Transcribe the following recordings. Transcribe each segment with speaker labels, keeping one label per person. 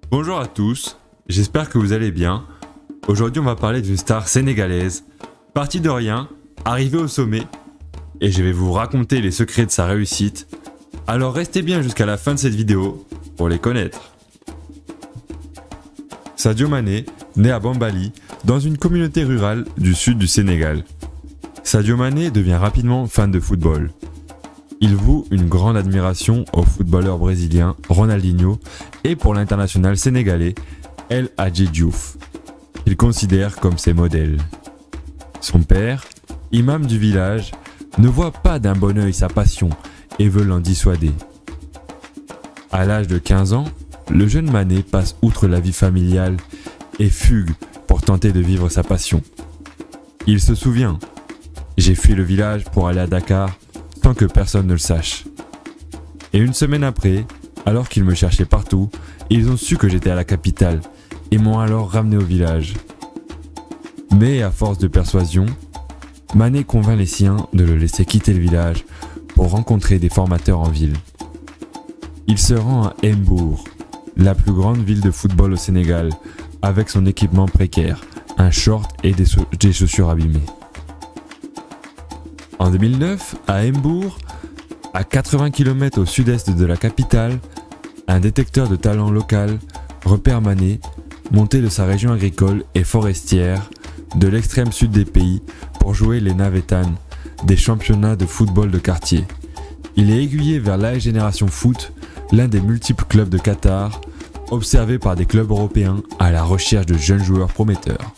Speaker 1: Bonjour à tous, j'espère que vous allez bien. Aujourd'hui on va parler d'une star sénégalaise, partie de rien, arrivée au sommet, et je vais vous raconter les secrets de sa réussite. Alors restez bien jusqu'à la fin de cette vidéo pour les connaître. Sadio Mané, né à Bambali, dans une communauté rurale du sud du Sénégal. Sadio Mané devient rapidement fan de football. Il voue une grande admiration au footballeur brésilien Ronaldinho et pour l'international sénégalais El Hadji Diouf, qu'il considère comme ses modèles. Son père, imam du village, ne voit pas d'un bon œil sa passion et veut l'en dissuader. À l'âge de 15 ans, le jeune Mané passe outre la vie familiale et fugue pour tenter de vivre sa passion. Il se souvient « J'ai fui le village pour aller à Dakar sans que personne ne le sache. » Et une semaine après, alors qu'ils me cherchaient partout, ils ont su que j'étais à la capitale et m'ont alors ramené au village. Mais à force de persuasion, Mané convainc les siens de le laisser quitter le village pour rencontrer des formateurs en ville. Il se rend à Mbour, la plus grande ville de football au Sénégal, avec son équipement précaire, un short et des chaussures abîmées. En 2009, à Mbour, à 80 km au sud-est de la capitale, un détecteur de talent local repère Mané, monté de sa région agricole et forestière de l'extrême sud des pays pour jouer les Navétanes, des championnats de football de quartier. Il est aiguillé vers l'AS Génération Foot, l'un des multiples clubs de Qatar, observé par des clubs européens à la recherche de jeunes joueurs prometteurs.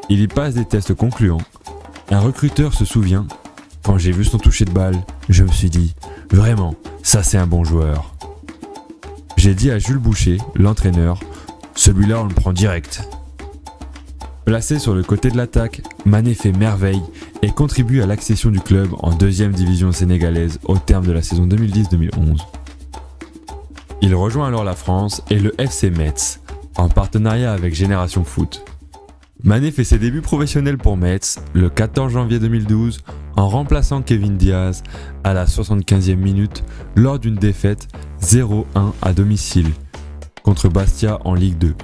Speaker 1: Il y passe des tests concluants. Un recruteur se souvient: quand j'ai vu son toucher de balle, je me suis dit, vraiment, ça c'est un bon joueur. J'ai dit à Jules Boucher, l'entraîneur, celui-là on le prend direct. Placé sur le côté de l'attaque, Mané fait merveille et contribue à l'accession du club en 2e division sénégalaise au terme de la saison 2010-2011. Il rejoint alors la France et le FC Metz, en partenariat avec Génération Foot. Mané fait ses débuts professionnels pour Metz le 14 janvier 2012 en remplaçant Kevin Diaz à la 75e minute lors d'une défaite 0-1 à domicile contre Bastia en Ligue 2.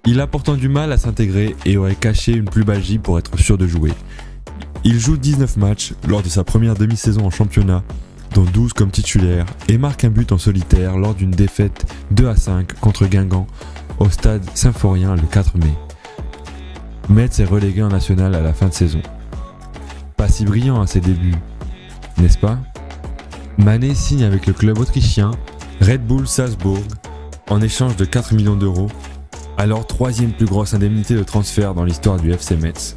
Speaker 1: Il a pourtant du mal à s'intégrer et aurait caché une pubalgie pour être sûr de jouer. Il joue 19 matchs lors de sa première demi-saison en championnat, dont 12 comme titulaire, et marque un but en solitaire lors d'une défaite 2-5 contre Guingamp au stade Symphorien le 4 mai. Metz est relégué en national à la fin de saison. Pas si brillant à ses débuts, n'est-ce pas? Mané signe avec le club autrichien Red Bull Salzbourg en échange de 4 millions d'euros, alors 3e plus grosse indemnité de transfert dans l'histoire du FC Metz.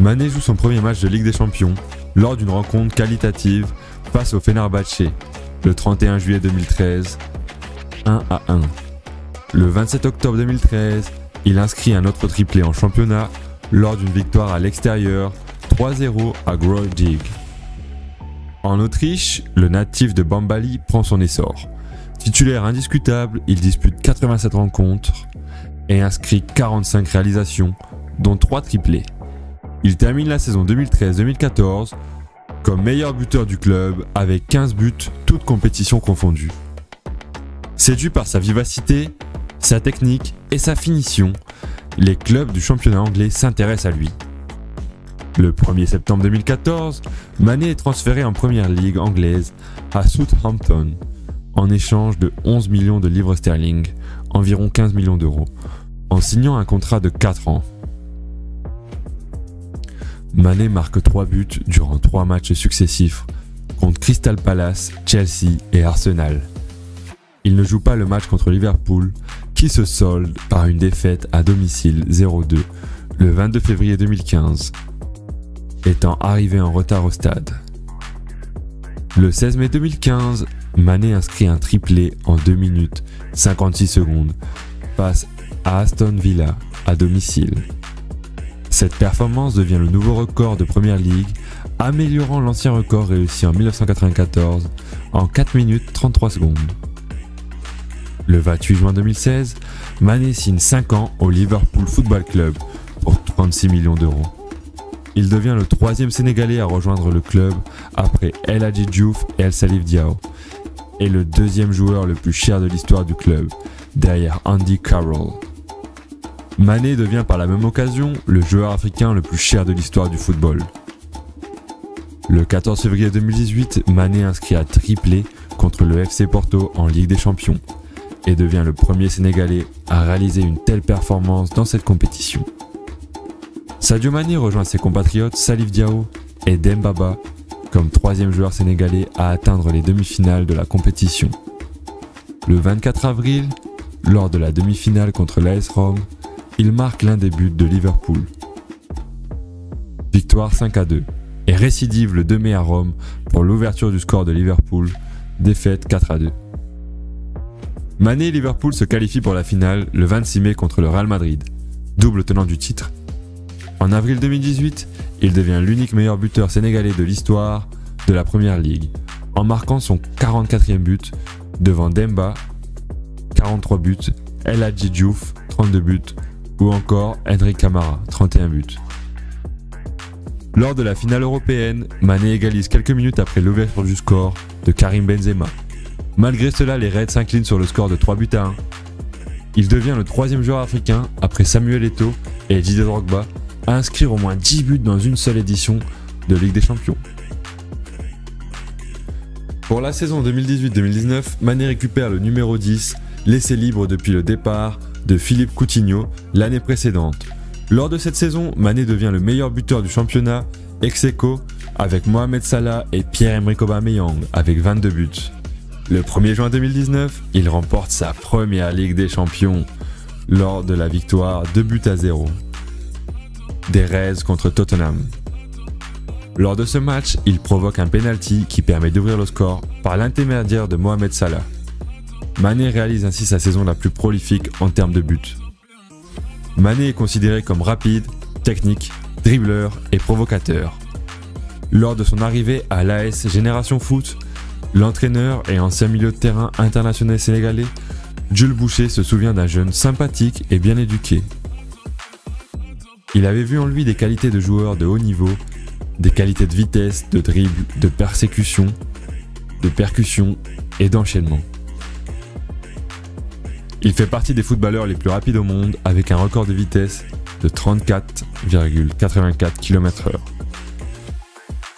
Speaker 1: Mané joue son premier match de Ligue des Champions lors d'une rencontre qualitative face au Fenerbahçe le 31 juillet 2013, 1-1. Le 27 octobre 2013, il inscrit un autre triplé en championnat lors d'une victoire à l'extérieur 3-0 à Groningen. En Autriche, le natif de Bambali prend son essor. Titulaire indiscutable, il dispute 87 rencontres et inscrit 45 réalisations, dont 3 triplés. Il termine la saison 2013-2014 comme meilleur buteur du club avec 15 buts, toutes compétitions confondues. Séduit par sa vivacité, sa technique et sa finition, les clubs du championnat anglais s'intéressent à lui. Le 1er septembre 2014, Mané est transféré en première ligue anglaise à Southampton en échange de 11 millions de livres sterling, environ 15 millions d'euros, en signant un contrat de 4 ans. Mané marque 3 buts durant 3 matchs successifs contre Crystal Palace, Chelsea et Arsenal. Il ne joue pas le match contre Liverpool, qui se solde par une défaite à domicile 0-2 le 22 février 2015, étant arrivé en retard au stade. Le 16 mai 2015, Mané inscrit un triplé en 2 minutes 56 secondes face à Aston Villa à domicile. Cette performance devient le nouveau record de Première Ligue, améliorant l'ancien record réussi en 1994 en 4 minutes 33 secondes. Le 28 juin 2016, Mané signe 5 ans au Liverpool Football Club pour 36 millions d'euros. Il devient le 3e Sénégalais à rejoindre le club après El Hadji Diouf et El Salif Diao, et le 2e joueur le plus cher de l'histoire du club, derrière Andy Carroll. Mané devient par la même occasion le joueur africain le plus cher de l'histoire du football. Le 14 février 2018, Mané inscrit un triplé contre le FC Porto en Ligue des Champions et devient le premier Sénégalais à réaliser une telle performance dans cette compétition. Sadio Mané rejoint ses compatriotes Salif Diao et Demba Ba comme troisième joueur sénégalais à atteindre les demi-finales de la compétition. Le 24 avril, lors de la demi-finale contre l'AS Rome, il marque l'un des buts de Liverpool. Victoire 5-2 et récidive le 2 mai à Rome pour l'ouverture du score de Liverpool, défaite 4-2. Mané et Liverpool se qualifient pour la finale le 26 mai contre le Real Madrid, double tenant du titre. En avril 2018, il devient l'unique meilleur buteur sénégalais de l'histoire de la Première Ligue, en marquant son 44e but devant Demba, 43 buts, El Hadji Diouf, 32 buts, ou encore Henry Camara, 31 buts. Lors de la finale européenne, Mané égalise quelques minutes après l'ouverture du score de Karim Benzema. Malgré cela, les Reds s'inclinent sur le score de 3-1. Il devient le troisième joueur africain, après Samuel Eto'o et Didier Drogba, à inscrire au moins 10 buts dans une seule édition de Ligue des Champions. Pour la saison 2018-2019, Mané récupère le numéro 10, laissé libre depuis le départ de Philippe Coutinho l'année précédente. Lors de cette saison, Mané devient le meilleur buteur du championnat, ex-aequo avec Mohamed Salah et Pierre-Emerick Aubameyang avec 22 buts. Le 1er juin 2019, il remporte sa première Ligue des Champions lors de la victoire 2-0 des Reds contre Tottenham. Lors de ce match, il provoque un penalty qui permet d'ouvrir le score par l'intermédiaire de Mohamed Salah. Mané réalise ainsi sa saison la plus prolifique en termes de buts. Mané est considéré comme rapide, technique, dribbleur et provocateur. Lors de son arrivée à l'AS Génération Foot, l'entraîneur et ancien milieu de terrain international sénégalais, Jules Boucher se souvient d'un jeune sympathique et bien éduqué. Il avait vu en lui des qualités de joueur de haut niveau, des qualités de vitesse, de dribble, de persécution, de percussion et d'enchaînement. Il fait partie des footballeurs les plus rapides au monde avec un record de vitesse de 34,84 km/h.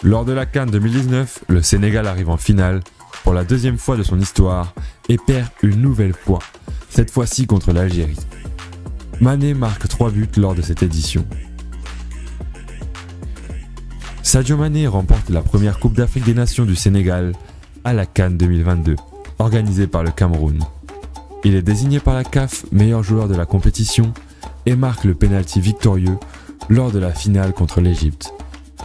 Speaker 1: Lors de la CAN 2019, le Sénégal arrive en finale pour la deuxième fois de son histoire et perd une nouvelle fois, cette fois-ci contre l'Algérie. Mané marque 3 buts lors de cette édition. Sadio Mané remporte la première Coupe d'Afrique des Nations du Sénégal à la CAN 2022, organisée par le Cameroun. Il est désigné par la CAF meilleur joueur de la compétition et marque le penalty victorieux lors de la finale contre l'Égypte.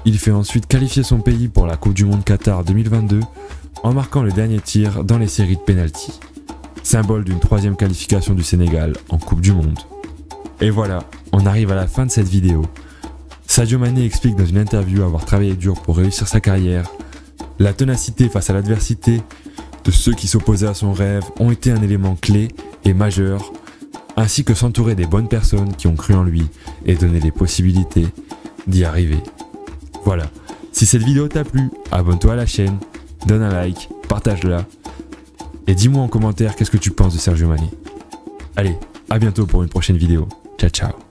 Speaker 1: Il fait ensuite qualifier son pays pour la Coupe du Monde Qatar 2022 en marquant le dernier tir dans les séries de penalty, symbole d'une troisième qualification du Sénégal en Coupe du Monde. Et voilà, on arrive à la fin de cette vidéo. Sadio Mané explique dans une interview avoir travaillé dur pour réussir sa carrière. La ténacité face à l'adversité de ceux qui s'opposaient à son rêve ont été un élément clé et majeur, ainsi que s'entourer des bonnes personnes qui ont cru en lui et donné les possibilités d'y arriver. Voilà, si cette vidéo t'a plu, abonne-toi à la chaîne, donne un like, partage-la et dis-moi en commentaire qu'est-ce que tu penses de Sadio Mané. Allez, à bientôt pour une prochaine vidéo. Ciao ciao.